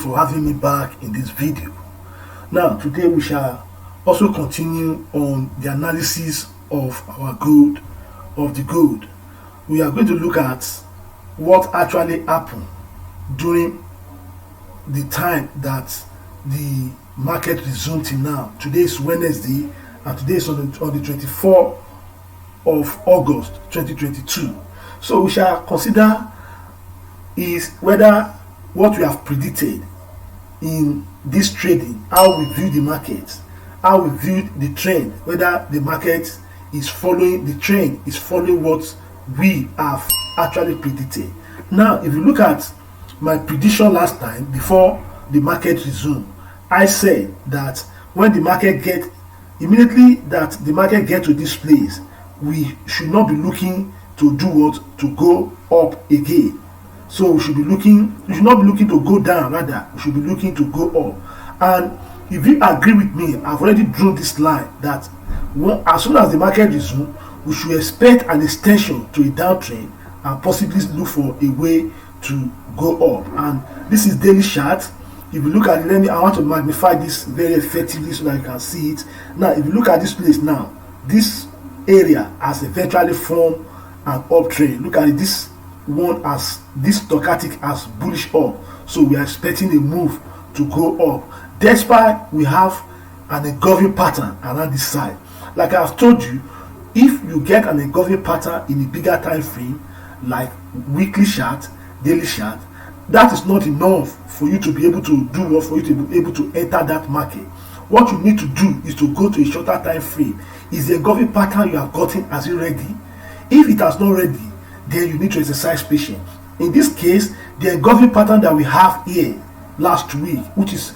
for having me back in this video. Now, today we shall also continue on the analysis of the gold. We are going to look at what actually happened during the time that the market resumed till now. Today is Wednesday, and today is on the 24th of August 2022. So we shall consider is whether what we have predicted in this trading, how we view the market, how we view the trend, whether the market is following the trend, is following what we have actually predicted. Now, if you look at my prediction last time before the market resumed, I said that when the market get to this place, we should not be looking to do what? To go up again. So we should not be looking to go down, rather we should be looking to go up. And if you agree with me, I've already drawn this line that as soon as the market resumes, we should expect an extension to a downtrend and possibly look for a way to go up. And this is daily chart. If you look at it, I want to magnify this very effectively so that you can see it. Now, if you look at this place now, this area has eventually formed an uptrend. Look at it, this one as this stochastic as bullish up. So we are expecting a move to go up, despite we have an engulfing pattern around this side. Like I have told you, if you get an engulfing pattern in a bigger time frame, like weekly chart, daily chart, that is not enough for you to be able to do what, for you to be able to enter that market. What you need to do is to go to a shorter time frame. Is the engulfing pattern you have gotten, as it ready? If it has not ready, then you need to exercise patience. In this case, the engulfing pattern that we have here last week, which is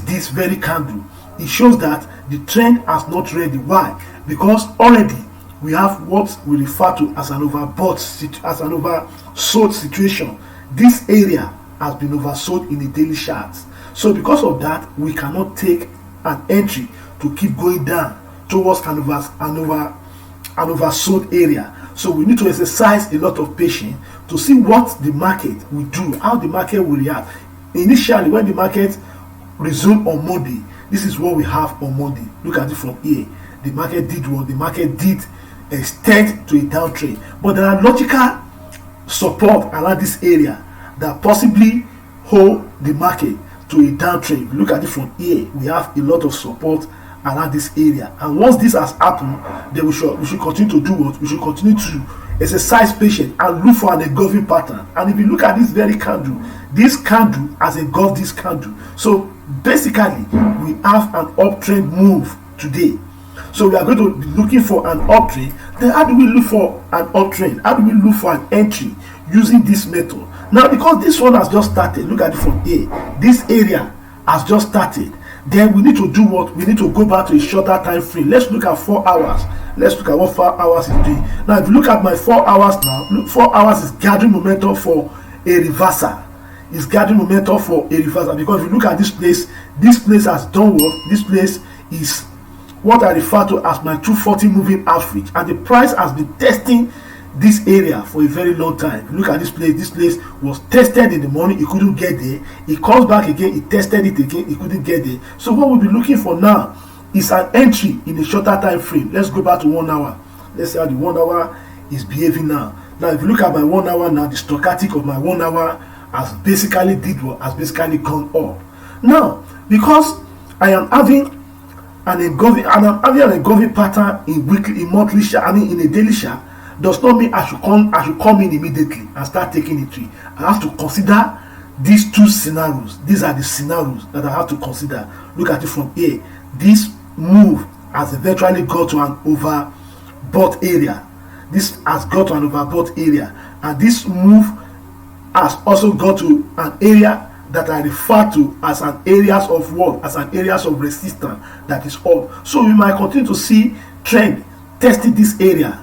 this very candle, it shows that the trend has not ready. Why? Because already we have what we refer to as an oversold situation. This area has been oversold in the daily charts. So because of that, we cannot take an entry to keep going down towards an oversold area. So we need to exercise a lot of patience to see what the market will do, how the market will react. Initially, when the market resumed on Monday, this is what we have on Monday. Look at it from here. The market did what? The market did extend to a downtrend. But there are logical support around this area that possibly hold the market to a downtrend. Look at it from here. We have a lot of support around this area, and once this has happened, then we should continue to do what? We should continue to exercise patience and look for an engulfing pattern. And if you look at this very candle, this candle has engulfed this candle. So basically, we have an uptrend move today. So we are going to be looking for an uptrend. Then how do we look for an uptrend? How do we look for an entry using this method? Now, because this one has just started, look at it from here. This area has just started. Then we need to do what? We need to go back to a shorter time frame. Let's look at 4 hours. Let's look at what 4 hours is doing. Now, if you look at my 4 hours now, look, 4 hours is gathering momentum for a reversal. It's gathering momentum for a reversal, because if you look at this place has done what? This place is what I refer to as my 240 moving average, and the price has been testing this area for a very long time. Look at this place was tested in the morning, it couldn't get there. It comes back again, it tested it again, it couldn't get there. So what we'll be looking for now is an entry in a shorter time frame. Let's go back to 1 hour. Let's see how the 1 hour is behaving now. Now, if you look at my 1 hour now, the stochastic of my 1 hour has basically gone up. Now, because I am having an engulfing pattern in weekly, in monthly chart, in a daily chart, does not mean I should come in immediately and start taking a trade. I have to consider these two scenarios. These are the scenarios that I have to consider. Look at it from here. This move has eventually got to an overbought area. This has got to an overbought area, and this move has also got to an area that I refer to as an areas of what? As an areas of resistance that is up. So we might continue to see trend testing this area.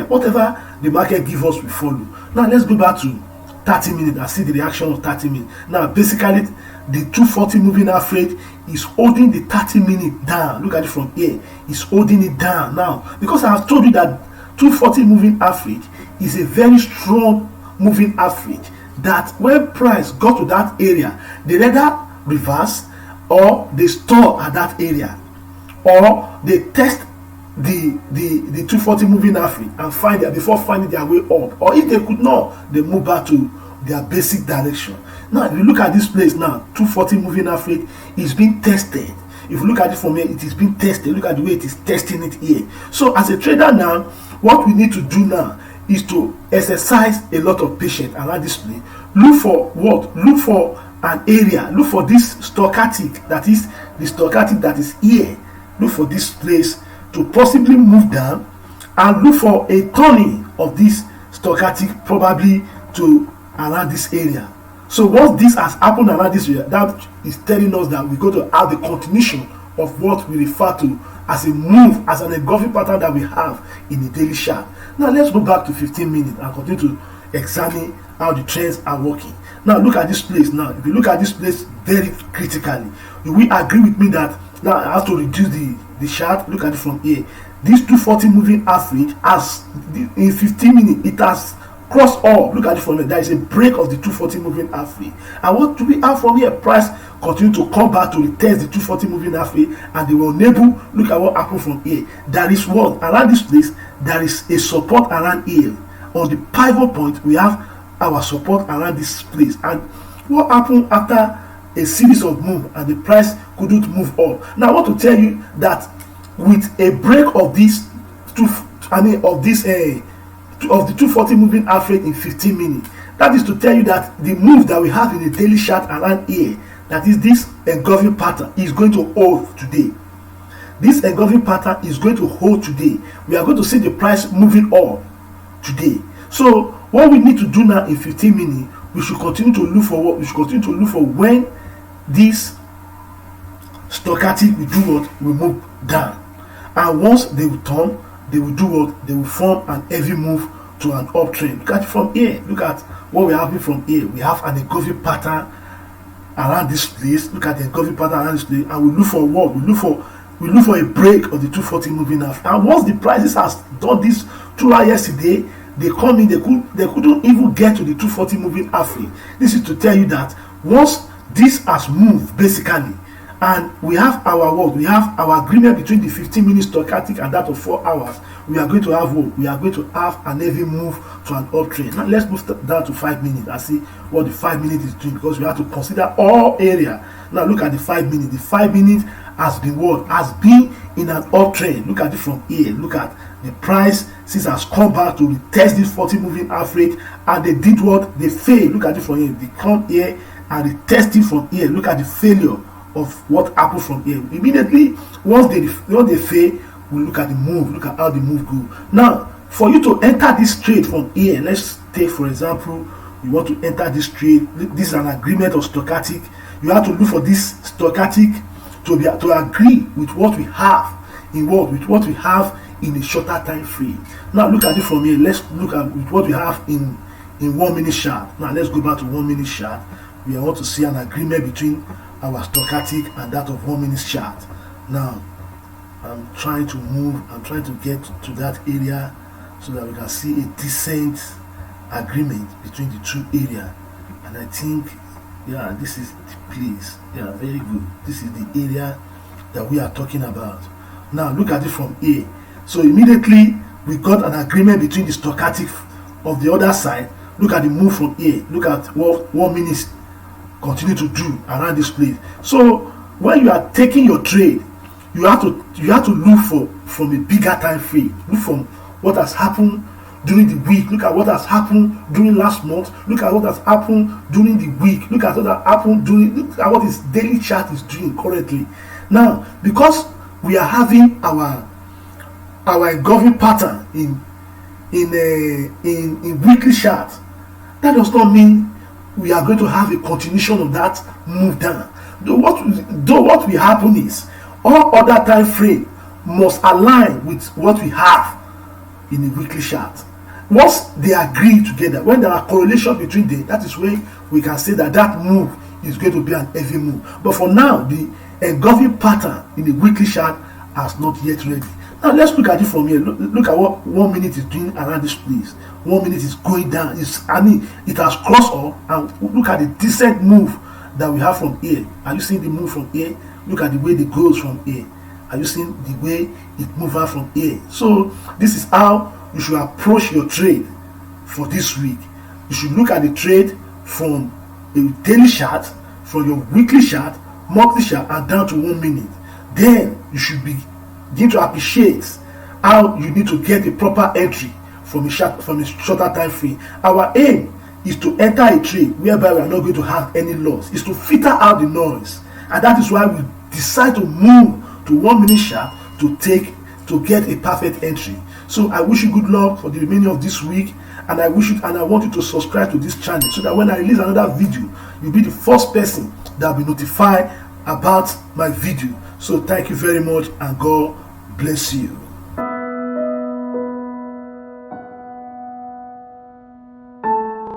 Whatever the market gives us, we follow. Now let's go back to 30 minutes and see the reaction of 30 minutes. Now basically the 240 moving average is holding the 30 minute down. Look at it from here. It's holding it down now, because I have told you that 240 moving average is a very strong moving average that when price got to that area, they either reverse or they store at that area, or they test the 240 moving average and find that before finding their way up, or if they could not, they move back to their basic direction. Now if you look at this place now, 240 moving average is being tested. If you look at it from here, it is being tested. Look at the way it is testing it here. So as a trader now, what we need to do now is to exercise a lot of patience around this place. Look for what? Look for an area. Look for this stochastic, that is the stochastic that is here. Look for this place to possibly move down, and look for a turning of this stochastic probably to around this area. So once this has happened around this area, that is telling us that we're going to have the continuation of what we refer to as a move, as an engulfing pattern that we have in the daily chart. Now let's go back to 15 minutes and continue to examine how the trends are working. Now look at this place. Now if you look at this place very critically, you will agree with me that now I have to reduce the chart. Look at it from here. This 240 moving average, as in 15 minutes, it has crossed all. Look at it from here. There is a break of the 240 moving average. And what do we have from here? Price continue to come back to retest the 240 moving average, and they were unable. Look at what happened from here. There is what around this place. There is a support around here. On the pivot point, we have our support around this place. And what happened after a series of moves and the price couldn't move up? Now I want to tell you that with a break of this of the 240 moving average in 15 minutes, that is to tell you that the move that we have in the daily chart around here, that is this engulfing pattern, is going to hold today. This engulfing pattern is going to hold today. We are going to see the price moving up today. So what we need to do now in 15 minutes, we should continue to look for what? We should continue to look for when this stochastic will do what? Will move down. And once they will turn, they will do what? They will form an heavy move to an uptrend. Look at it from here. Look at what we have from here. We have an engulfing pattern around this place. Look at the engulfing pattern around this place, and we look for what? We look for a break of the 240 moving average. And once the prices has done this throughout yesterday, they come in, they couldn't even get to the 240 moving average. This is to tell you that once this has moved basically, and we have our what? We have our agreement between the 15 minute stochastic and that of 4 hours. We are going to have what? We are going to have an heavy move to an uptrend. Now let's move down to 5 minutes and see what the 5 minutes is doing, because we have to consider all area. Now look at the 5 minutes. The 5 minutes has been what? Has been in an uptrend. Look at it from here. Look at the price since has come back to retest this 40 moving average, and they did what? They failed. Look at it from here. They come here and they test it from here. Look at the failure of what happened from here. Immediately once they fail, we look at the move. Look at how the move go. Now for you to enter this trade from here, let's take for example, you want to enter this trade. This is an agreement of stochastic. You have to look for this stochastic to agree with what we have in what we have in a shorter time frame. Now look at it from here. Let's look at with what we have in 1 minute chart. Now let's go back to 1 minute chart. We want to see an agreement between our stochastic and that of 1 minute chart. Now I'm trying to get to that area so that we can see a decent agreement between the two areas. And I think, yeah, this is the place. Yeah, very good. This is the area that we are talking about. Now look at it from here. So immediately we got an agreement between the stochastic of the other side. Look at the move from here. Look at what 1 minute continue to do around this place. So when you are taking your trade, you have to look for from a bigger time frame. Look from what has happened during the week. Look at what has happened during last month. Look at what has happened during the week. Look at what has happened look at what this daily chart is doing currently. Now because we are having our engulfing pattern in weekly chart, that does not mean we are going to have a continuation of that move down. Though what will happen is all other time frame must align with what we have in the weekly chart. Once they agree together, when there are correlation between them, that is when we can say that move is going to be an heavy move. But for now, the engulfing pattern in the weekly chart has not yet ready. Now let's look at it from here. Look at what 1 minute is doing around this place. 1 minute is going down. It has crossed up, and look at the decent move that we have from here. Are you seeing the move from here? Look at the way it goes from here. Are you seeing the way it moves out from here? So this is how you should approach your trade for this week. You should look at the trade from a daily chart, from your weekly chart, monthly chart, and down to 1 minute. Then you should begin to appreciate how you need to get a proper entry from a shorter time frame. Our aim is to enter a trade whereby we are not going to have any loss. Is to filter out the noise, and that is why we decide to move to 1 minute chart to get a perfect entry. So I wish you good luck for the remaining of this week, and I want you to subscribe to this channel so that when I release another video, you'll be the first person that will be notified about my video. So thank you very much, and God bless you.